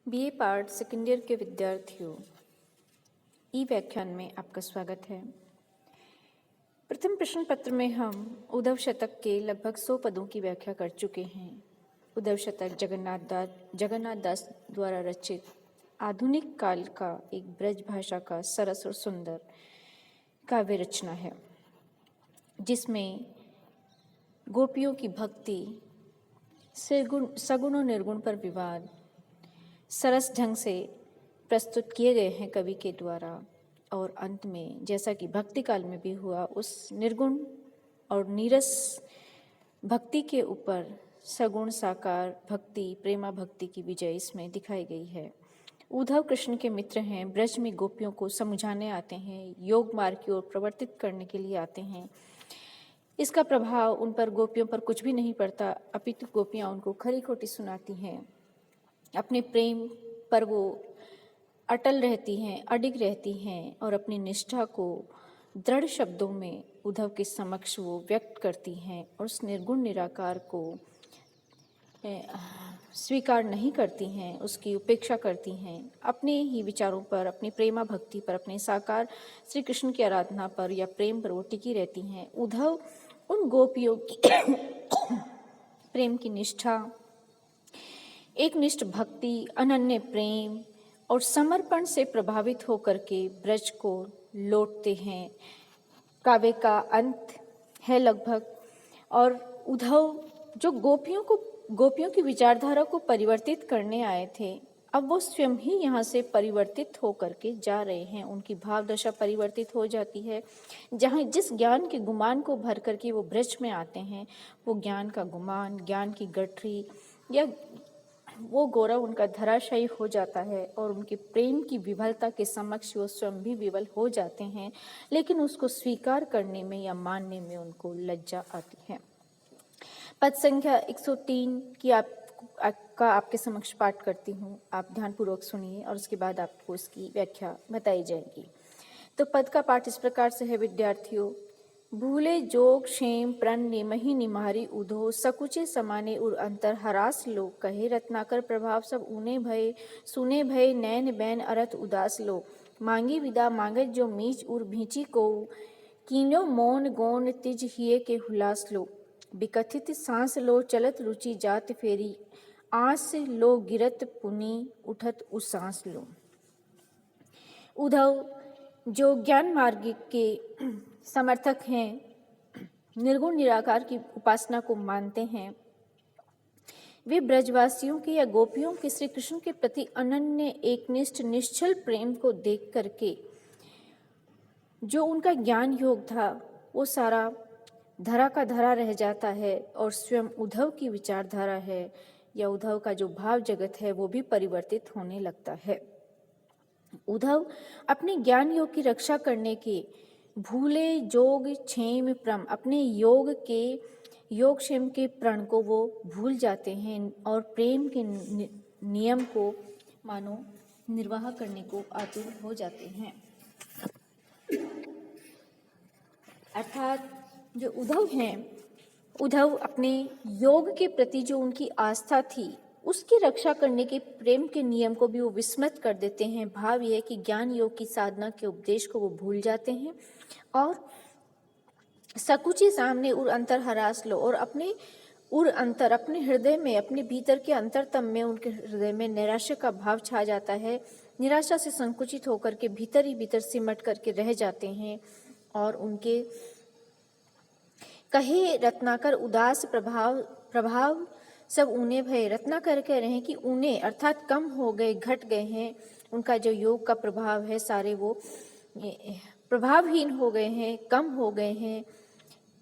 BA part second year के विद्यार्थियों, ई व्याख्यान में आपका स्वागत है। प्रथम प्रश्न पत्र में हम उद्धव शतक के लगभग 100 पदों की व्याख्या कर चुके हैं। उद्धव शतक जगन्नाथ दास द्वारा रचित आधुनिक काल का एक ब्रज भाषा का सरस और सुंदर काव्य रचना है, जिसमें गोपियों की भक्ति, सगुण और निर्गुण पर विवाद सरस ढंग से प्रस्तुत किए गए हैं कवि के द्वारा। और अंत में, जैसा कि भक्ति काल में भी हुआ, उस निर्गुण और नीरस भक्ति के ऊपर सगुण साकार भक्ति, प्रेमा भक्ति की विजय इसमें दिखाई गई है। उद्धव कृष्ण के मित्र हैं, ब्रज में गोपियों को समझाने आते हैं, योग मार्ग की ओर प्रवर्तित करने के लिए आते हैं। इसका प्रभाव उन पर, गोपियों पर कुछ भी नहीं पड़ता, अपितु गोपियां उनको खरी खोटी सुनाती हैं। अपने प्रेम पर वो अटल रहती हैं, अडिग रहती हैं और अपनी निष्ठा को दृढ़ शब्दों में उद्धव के समक्ष वो व्यक्त करती हैं और उस निर्गुण निराकार को स्वीकार नहीं करती हैं, उसकी उपेक्षा करती हैं। अपने ही विचारों पर, अपनी प्रेमा भक्ति पर, अपने साकार श्री कृष्ण की आराधना पर या प्रेम पर वो टिकी रहती हैं। उद्धव उन गोपियों की प्रेम की निष्ठा, एकनिष्ठ भक्ति, अनन्य प्रेम और समर्पण से प्रभावित होकर के ब्रज को लौटते हैं। काव्य का अंत है लगभग, और उद्धव जो गोपियों की विचारधारा को परिवर्तित करने आए थे, अब वो स्वयं ही यहाँ से परिवर्तित होकर के जा रहे हैं। उनकी भाव दशा परिवर्तित हो जाती है। जहाँ जिस ज्ञान के गुमान को भर करके वो ब्रज में आते हैं, वो ज्ञान का गुमान, ज्ञान की गठरी या वो गौरव उनका धराशायी हो जाता है और उनके प्रेम की विफलता के समक्ष वो स्वयं भी विफल हो जाते हैं। लेकिन उसको स्वीकार करने में या मानने में उनको लज्जा आती है। पद संख्या 103 की आपके समक्ष पाठ करती हूँ। आप ध्यानपूर्वक सुनिए और उसके बाद आपको इसकी व्याख्या बताई जाएगी। तो पद का पाठ इस प्रकार से है। विद्यार्थियों, भूले जोग क्षेम प्रण निमहि निमारी उधो सकुचे समाने उर अंतर हरास लोग कहे रत्नाकर प्रभाव सब ऊने भय सुने भय नैन बैन अरथ उदास लो मांगी विदा मांगत जो मीच उर भीची को कीनो मौन गौन तिज हिये के हुलास लो विकथित सांस लो चलत रुचि जात फेरी आस लो गिरत पुनी उठत उसांस लो। उद्धव जो ज्ञान मार्ग के समर्थक हैं, निर्गुण निराकार की उपासना को मानते हैं, वे ब्रजवासियों के या गोपियों के श्री कृष्ण के प्रति अनन्य एकनिष्ठ निश्चल प्रेम को देख करके जो उनका ज्ञान योग था वो सारा धरा का धरा रह जाता है और स्वयं उद्धव की विचारधारा है या उद्धव का जो भाव जगत है वो भी परिवर्तित होने लगता है। उद्धव अपने ज्ञान योग की रक्षा करने के भूले जोग क्षेम प्रम, अपने योग क्षेम के प्रण को वो भूल जाते हैं और प्रेम के नियम को मानो निर्वाह करने को आतुर हो जाते हैं। अर्थात जो उद्धव हैं, उद्धव अपने योग के प्रति जो उनकी आस्था थी उसकी रक्षा करने के प्रेम के नियम को भी वो विस्मृत कर देते हैं। भाव यह है कि ज्ञान योग की साधना के उपदेश को वो भूल जाते हैं और सकुची सामने उर अंतर हरास लो, और अपने उर अंतर, अपने हृदय में, अपने भीतर के अंतरतम में उनके हृदय में निराशा का भाव छा जाता है। निराशा से संकुचित होकर के भीतर ही भीतर सिमट करके रह जाते हैं और उनके कहे रत्नाकर उदास प्रभाव सब ऊने भय। रत्नाकर कह रहे हैं कि ऊने अर्थात कम हो गए, घट गए हैं। उनका जो योग का प्रभाव है सारे वो प्रभावहीन हो गए हैं, कम हो गए हैं,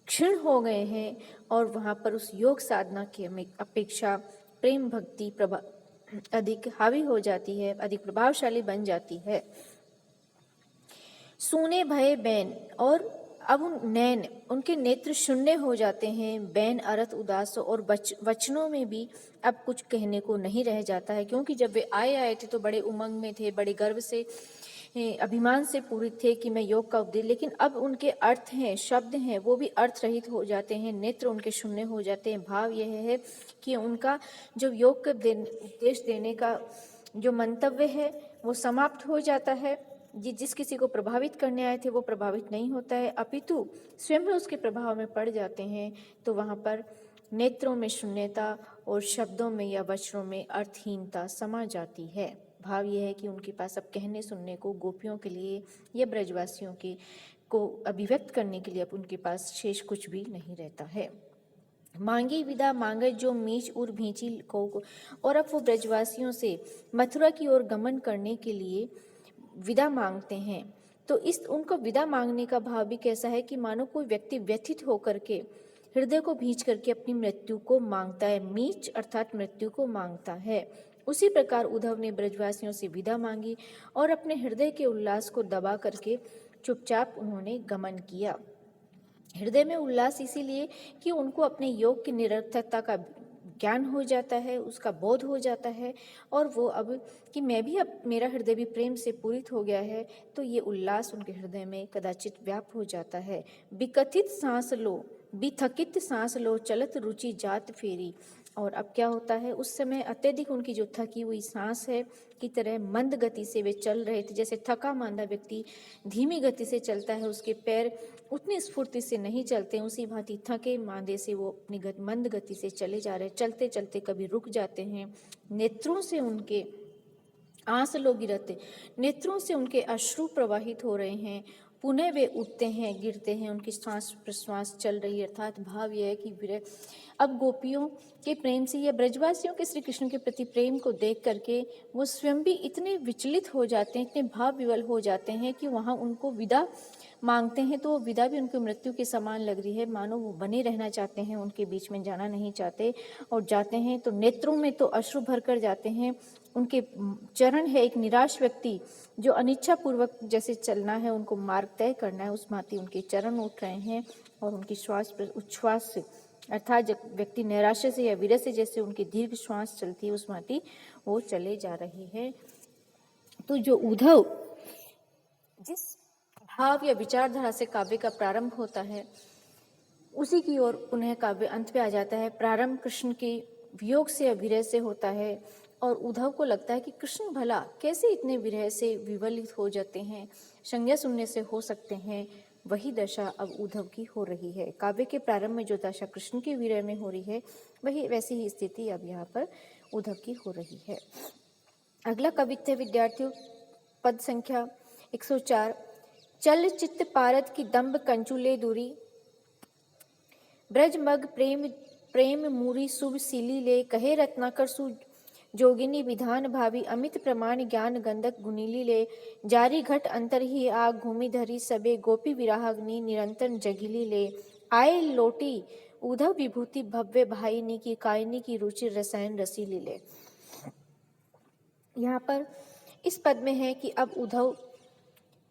क्षीण हो गए हैं और वहाँ पर उस योग साधना की अपेक्षा प्रेम भक्ति अधिक हावी हो जाती है, अधिक प्रभावशाली बन जाती है। सूने भय बैन, और अब नैन, उनके नेत्र शून्य हो जाते हैं। बैन अरथ उदास, और वचनों में भी अब कुछ कहने को नहीं रह जाता है, क्योंकि जब वे आए थे तो बड़े उमंग में थे, बड़े गर्व से, अभिमान से पूरित थे कि मैं योग का उपदेश, लेकिन अब उनके अर्थ हैं, शब्द हैं, वो भी अर्थ रहित हो जाते हैं, नेत्र उनके शून्य हो जाते हैं। भाव यह है कि उनका जो योग का उपदेश देने का जो मंतव्य है वो समाप्त हो जाता है। जिस किसी को प्रभावित करने आए थे वो प्रभावित नहीं होता है, अपितु स्वयं ही उसके प्रभाव में पड़ जाते हैं। तो वहाँ पर नेत्रों में शून्यता और शब्दों में या वचनों में अर्थहीनता समा जाती है। भाव यह है कि उनके पास अब कहने सुनने को गोपियों के लिए या ब्रजवासियों के को अभिव्यक्त करने के लिए अब उनके पास शेष कुछ भी नहीं रहता है। मांगी विदा मांगे जो मीच उर भींची को, और अब वो ब्रजवासियों से मथुरा की ओर गमन करने के लिए विदा मांगते हैं। तो इस उनको विदा मांगने का भाव भी कैसा है कि मानो कोई व्यक्ति व्यथित होकर के हृदय को भींच करके अपनी मृत्यु को मांगता है। मीच अर्थात मृत्यु को मांगता है। उसी प्रकार उद्धव ने ब्रजवासियों से विदा मांगी और अपने हृदय के उल्लास को दबा करके चुपचाप उन्होंने गमन किया। हृदय में उल्लास इसीलिए कि उनको अपने योग की निरर्थकता का ज्ञान हो जाता है, उसका बोध हो जाता है, और वो अब कि मैं भी अब मेरा हृदय भी प्रेम से पूरित हो गया है, तो ये उल्लास उनके हृदय में कदाचित व्याप्त हो जाता है। विकथित सांस लो, विथकित सांस लो, चलत रुचि जात फेरी। और अब क्या होता है, उस समय अत्यधिक उनकी जो थकी हुई सांस है की तरह मंद गति से वे चल रहे थे। जैसे थका मांदा व्यक्ति धीमी गति से चलता है, उसके पैर उतनी स्फूर्ति से नहीं चलते, उसी भांति थके मांदे से वो अपनी मंद गति से चले जा रहे हैं। चलते चलते कभी रुक जाते हैं, नेत्रों से उनके आंस लो गिरते, नेत्रों से उनके अश्रु प्रवाहित हो रहे हैं। पुनः वे उठते हैं, गिरते हैं, उनकी श्वास प्रश्वास चल रही है। अर्थात भाव यह है कि विरह अब गोपियों के प्रेम से या ब्रजवासियों के श्री कृष्ण के प्रति प्रेम को देख करके वो स्वयं भी इतने विचलित हो जाते हैं, इतने भाव विवल हो जाते हैं कि वहाँ उनको विदा मांगते हैं तो वो विदा भी उनको मृत्यु के समान लग रही है। मानो वो बने रहना चाहते हैं, उनके बीच में जाना नहीं चाहते, और जाते हैं तो नेत्रों में तो अश्रु भर कर जाते हैं। उनके चरण है एक निराश व्यक्ति जो अनिच्छा पूर्वक जैसे चलना है, उनको मार्ग तय करना है, उस भांति उनके चरण उठ रहे हैं और उनकी श्वास उच्छ्वास से, अर्थात जब व्यक्ति निराशा से या विरह से जैसे उनकी दीर्घ श्वास चलती है उस भांति वो चले जा रहे हैं। तो जो उद्धव जिस भाव या विचारधारा से काव्य का प्रारंभ होता है उसी की ओर पुनः काव्य अंत पे आ जाता है। प्रारंभ कृष्ण के वियोग से या विरह से होता है और उद्धव को लगता है कि कृष्ण भला कैसे इतने विरह से विवलित हो जाते हैं, संज्ञा सुनने से हो सकते हैं। वही दशा अब उद्धव की हो रही है। काव्य के प्रारंभ में जो दशा कृष्ण के विरह में हो रही है वही वैसी ही स्थिति अब यहाँ पर उद्धव की हो रही है। अगला कवित्व विद्यार्थियों पद संख्या 104। चल चित्त पारद की दम्ब कंचुले दूरी, ब्रज मग प्रेम प्रेम मूरी शुभ सीली ले, कहे रत्नाकर सु जोगिनी विधान भावी, अमित प्रमाण ज्ञान गंधक गुनीली ले, जारी घट अंतर ही आग घूमी धरी सबे, गोपी विराहग्नि निरंतर जगिली ले, आए लोटी उद्धव विभूति भव्य भाईनी की, कायनी की रुचि रसायन रसीली ले। यहाँ पर इस पद में है कि अब उद्धव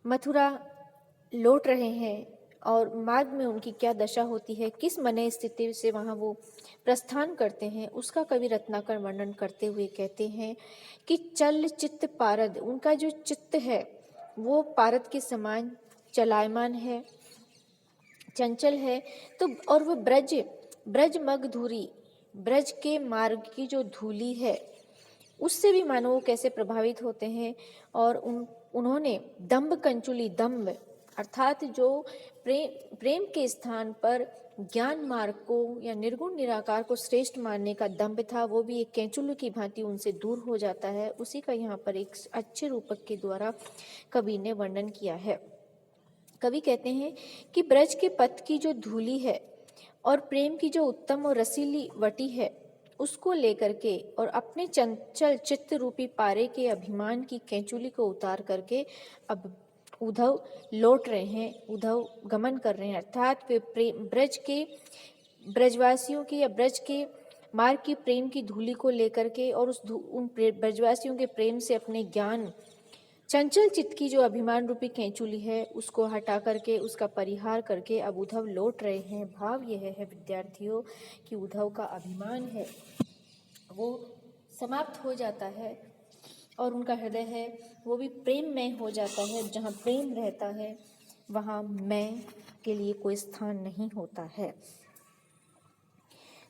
मथुरा लौट रहे हैं और मार्ग में उनकी क्या दशा होती है, किस मन स्थिति से वहाँ वो प्रस्थान करते हैं, उसका कवि रत्नाकर वर्णन करते हुए कहते हैं कि चल चित्त पारद, उनका जो चित्त है वो पारद के समान चलायमान है, चंचल है। तो और वो ब्रज मग धूरी, ब्रज के मार्ग की जो धूली है उससे भी मानो वो कैसे प्रभावित होते हैं। और उन्होंने दम्भ कंचुली, दम्भ अर्थात जो प्रेम के स्थान पर ज्ञान मार्ग को या निर्गुण निराकार को श्रेष्ठ मानने का दम्भ था, वो भी एक कैंचुल की भांति उनसे दूर हो जाता है। उसी का यहाँ पर एक अच्छे रूपक के द्वारा कवि ने वर्णन किया है। कवि कहते हैं कि ब्रज के पथ की जो धूली है और प्रेम की जो उत्तम और रसीली वटी है उसको लेकर के और अपने चंचल चित्त रूपी पारे के अभिमान की कैंचुली को उतार करके अब उद्धव लौट रहे हैं, उद्धव गमन कर रहे हैं। अर्थात वे ब्रज के ब्रजवासियों की या ब्रज के मार्ग की प्रेम की धूली को लेकर के और उन ब्रजवासियों के प्रेम से अपने ज्ञान चंचल चित्त की जो अभिमान रूपी कैंचुली है उसको हटा करके, उसका परिहार करके अब उद्धव लौट रहे हैं। भाव यह है विद्यार्थियों कि उद्धव का अभिमान है वो समाप्त हो जाता है और उनका हृदय है वो भी प्रेम में हो जाता है। जहाँ प्रेम रहता है वहाँ मैं के लिए कोई स्थान नहीं होता है।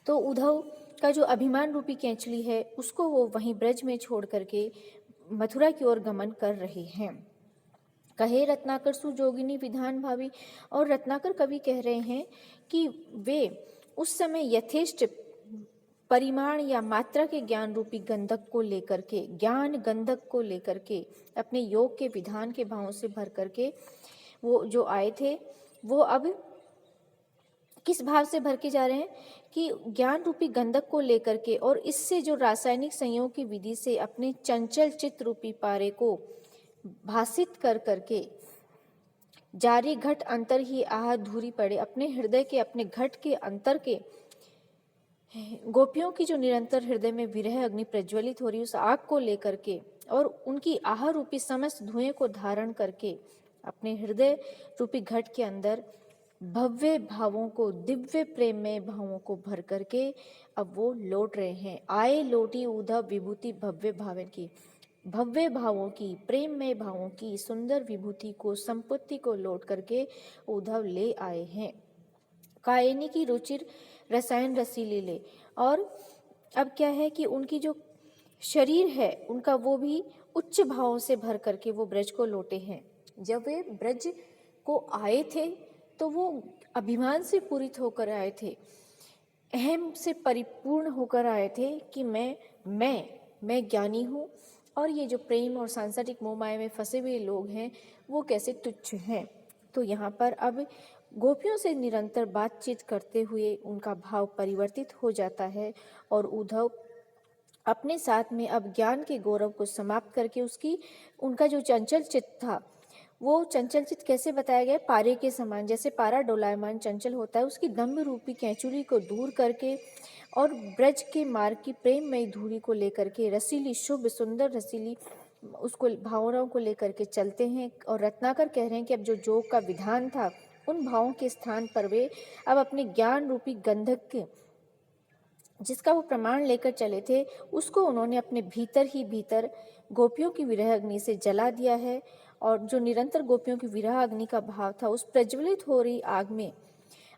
तो उद्धव का जो अभिमान रूपी केंचुली है उसको वो वहीं ब्रज में छोड़ करके मथुरा की ओर गमन कर रहे हैं। कहे रत्नाकर सुजोगिनी विधान भावी। और रत्नाकर कवि कह रहे हैं कि वे उस समय यथेष्ट परिमाण या मात्रा के ज्ञान रूपी गंधक को लेकर के, ज्ञान गंधक को लेकर के, अपने योग के विधान के भावों से भर करके वो जो आए थे, वो अब किस भाव से भर के जा रहे हैं कि ज्ञान रूपी गंधक को लेकर के, और इससे जो रासायनिक संयोग की विधि से अपने चंचल चित्त रूपी पारे को भासित कर करके जारी घट अंतर ही आह धूरी पड़े, अपने हृदय के, अपने घट के अंतर के गोपियों की जो निरंतर हृदय में विरह अग्नि प्रज्वलित हो रही उस आग को लेकर के और उनकी आह रूपी समस्त धुएं को धारण करके अपने हृदय रूपी घट के अंदर भव्य भावों को, दिव्य प्रेममय भावों को भर करके अब वो लौट रहे हैं। आए लौटी उद्धव विभूति भव्य भावन की, भव्य भावों की, प्रेममय भावों की सुंदर विभूति को, संपत्ति को लौट करके उद्धव ले आए हैं। कायनी की रुचिर रसायन रसीले ले। और अब क्या है कि उनकी जो शरीर है उनका वो भी उच्च भावों से भर करके वो ब्रज को लौटे हैं। जब वे ब्रज को आए थे तो वो अभिमान से पूरित होकर आए थे, अहम से परिपूर्ण होकर आए थे कि मैं ज्ञानी हूँ और ये जो प्रेम और सांसारिक मोह माया में फंसे हुए लोग हैं वो कैसे तुच्छ हैं। तो यहाँ पर अब गोपियों से निरंतर बातचीत करते हुए उनका भाव परिवर्तित हो जाता है और उद्धव अपने साथ में अब ज्ञान के गौरव को समाप्त करके उनका जो चंचल चित्त था, वो चंचल चित्त कैसे बताया गया, पारे के समान, जैसे पारा डोलायमान चंचल होता है, उसकी दम्भ रूपी कैंचुली को दूर करके और ब्रज के मार्ग की प्रेममयी धूरी को लेकर के रसीली, शुभ, सुंदर, रसीली उसको भावनाओं को लेकर के चलते हैं। और रत्नाकर कह रहे हैं कि अब जो योग का विधान था उन भावों के स्थान पर वे अब अपने ज्ञान रूपी गंधक के, जिसका वो प्रमाण लेकर चले थे, उसको उन्होंने अपने भीतर ही भीतर गोपियों की विरह अग्नि से जला दिया है। और जो निरंतर गोपियों की विरह अग्नि का भाव था, उस प्रज्वलित हो रही आग में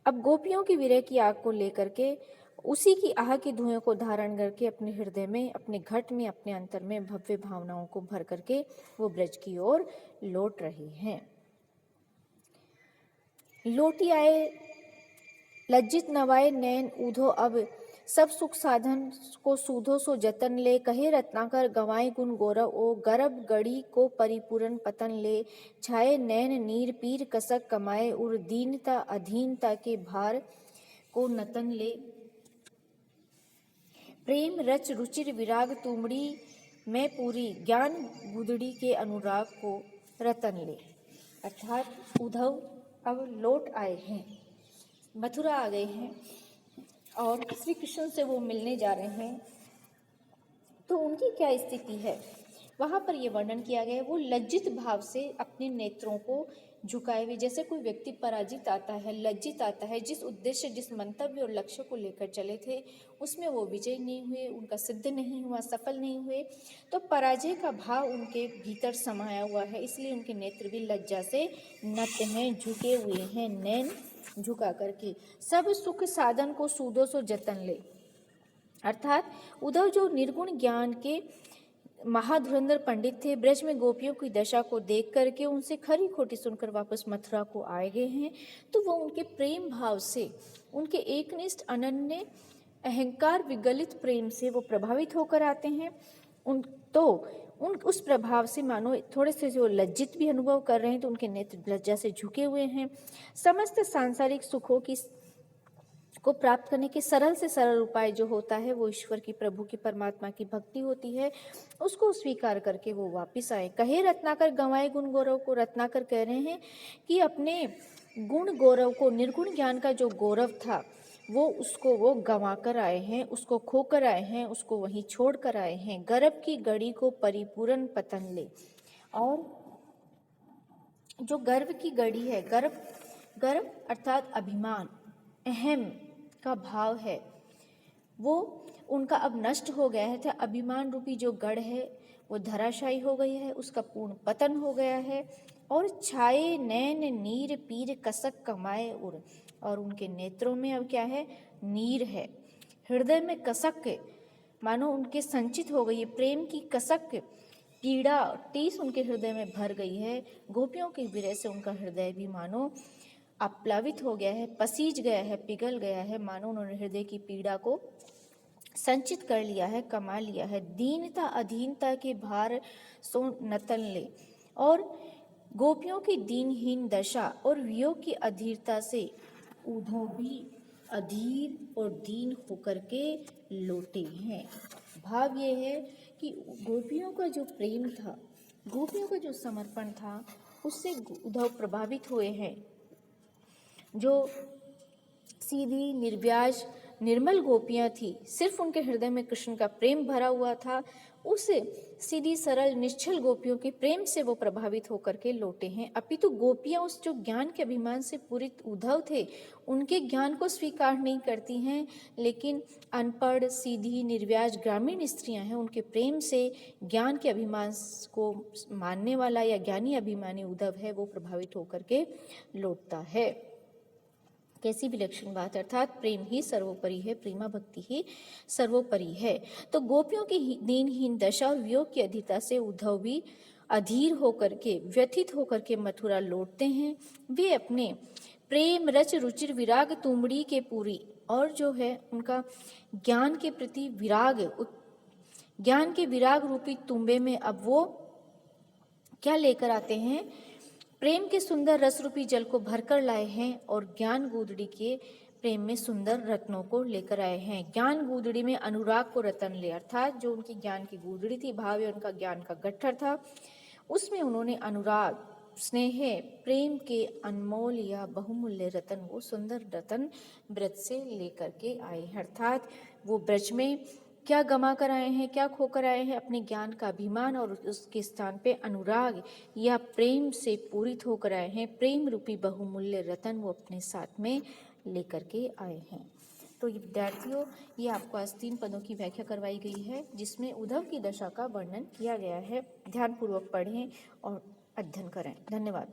अब गोपियों की विरह की आग को लेकर के उसी की आह की धुएं को धारण करके अपने हृदय में, अपने घट में, अपने अंतर में भव्य भावनाओं को भर करके वो ब्रज की ओर लौट रहे हैं। लौटी आए लज्जित नवाए नैन ऊधो अब, सब सुख साधन को सूधो सो जतन ले। कहे रत्नाकर गवाए गुण गौरव ओ, गर्भ गढ़ी को परिपूर्ण पतन ले। छाए नैन नीर पीर कसक कमाए उर, दीनता अधीनता के भार को नतन ले। प्रेम रच रुचिर विराग तुमड़ी में पूरी, ज्ञान गुदड़ी के अनुराग को रतन ले। अर्थात उद्धव अब लौट आए हैं, मथुरा आ गए हैं और श्री कृष्ण से वो मिलने जा रहे हैं। तो उनकी क्या स्थिति है वहाँ पर ये वर्णन किया गया है। वो लज्जित भाव से अपने नेत्रों को झुकाए हुए, जैसे कोई व्यक्ति पराजित आता है, लज्जित आता है, जिस उद्देश्य, जिस मंतव्य और लक्ष्य को लेकर चले थे उसमें वो विजय नहीं हुए, उनका सिद्ध नहीं हुआ, सफल नहीं हुए, तो पराजय का भाव उनके भीतर समाया हुआ है, इसलिए उनके नेत्र भी लज्जा से नत हैं, झुके हुए हैं, नैन झुका करके। सब सुख साधन को सूदो सो जतन ले। अर्थात उद्धव जो निर्गुण ज्ञान के महाधुरंधर पंडित थे, ब्रज में गोपियों की दशा को देख करके उनसे खरी खोटी सुनकर वापस मथुरा को आए गए हैं, तो वो उनके प्रेम भाव से, उनके एकनिष्ठ अनन्य अहंकार विगलित प्रेम से वो प्रभावित होकर आते हैं। उस प्रभाव से मानो थोड़े से जो लज्जित भी अनुभव कर रहे हैं, तो उनके नेत्र लज्जा से झुके हुए हैं। समस्त सांसारिक सुखों को प्राप्त करने के सरल से सरल उपाय जो होता है वो ईश्वर की, प्रभु की, परमात्मा की भक्ति होती है, उसको स्वीकार करके वो वापस आए। कहे रत्नाकर गंवाए गुण गौरव को। रत्नाकर कह रहे हैं कि अपने गुण गौरव को, निर्गुण ज्ञान का जो गौरव था वो गंवा कर आए हैं, उसको खोकर आए हैं, उसको वहीं छोड़ कर आए हैं। गर्भ की गढ़ी को परिपूर्ण पतन ले। और जो गर्भ की गढ़ी है, गर्भ अर्थात अभिमान, अहम का भाव है, वो उनका अब नष्ट हो गया है। अभिमान रूपी जो गढ़ है वो धराशायी हो गई है, उसका पूर्ण पतन हो गया है। और छाए नैन नीर पीर कसक कमाए उर, और उनके नेत्रों में अब क्या है, नीर है, हृदय में कसक के मानो उनके संचित हो गई है, प्रेम की कसक पीड़ा टीस उनके हृदय में भर गई है। गोपियों के विरह से उनका हृदय भी मानो आप्लावित हो गया है, पसीज गया है, पिघल गया है, मानो उन्होंने हृदय की पीड़ा को संचित कर लिया है, कमा लिया है। दीनता अधीनता के भार सो नतन ले, और गोपियों की दीनहीन दशा और वियोग की अधीरता से उद्धव भी अधीर और दीन होकर के लौटे हैं। भाव ये है कि गोपियों का जो प्रेम था, गोपियों का जो समर्पण था, उससे उद्धव प्रभावित हुए हैं। जो सीधी निर्व्याज निर्मल गोपियां थी, सिर्फ उनके हृदय में कृष्ण का प्रेम भरा हुआ था, उस सीधी सरल निश्चल गोपियों के प्रेम से वो प्रभावित होकर के लौटे हैं। अपितु गोपियां उस जो ज्ञान के अभिमान से पूरित उद्धव थे, उनके ज्ञान को स्वीकार नहीं करती हैं, लेकिन अनपढ़ सीधी निर्व्याज ग्रामीण स्त्रियां हैं, उनके प्रेम से ज्ञान के अभिमान को मानने वाला या ज्ञानी अभिमानी उद्धव है, वो प्रभावित होकर के लौटता है। कैसी विलक्षण बात, अर्थात प्रेम ही सर्वोपरि है, प्रेमा भक्ति ही सर्वोपरि है। तो गोपियों की दीनहीन दशा और वियोग की अधीरता से उद्धव भी अधीर होकर के, व्यथित होकर के मथुरा लौटते हैं। वे अपने प्रेम रच रुचिर विराग तुमड़ी के पूरी, और जो है उनका ज्ञान के प्रति विराग, ज्ञान के विराग रूपी तुम्बे में अब वो क्या लेकर आते हैं, प्रेम के सुंदर रस रूपी जल को भरकर लाए हैं, और ज्ञान गूदड़ी के प्रेम में सुंदर रत्नों को लेकर आए हैं। ज्ञान गूदड़ी में अनुराग को रतन ले, अर्थात जो उनकी ज्ञान की गूदड़ी थी, भाव या उनका ज्ञान का गट्ठर था, उसमें उन्होंने अनुराग, स्नेह, प्रेम के अनमोल या बहुमूल्य रतन, वो सुंदर रतन ब्रज से लेकर के आए हैं। अर्थात वो ब्रज में क्या गमा कर आए हैं, क्या खोकर आए हैं, अपने ज्ञान का अभिमान, और उसके स्थान पे अनुराग या प्रेम से पूरित होकर आए हैं। प्रेम रूपी बहुमूल्य रतन वो अपने साथ में लेकर के आए हैं। तो ये विद्यार्थियों, ये आपको आज 3 पदों की व्याख्या करवाई गई है, जिसमें उद्धव की दशा का वर्णन किया गया है। ध्यानपूर्वक पढ़ें और अध्ययन करें। धन्यवाद।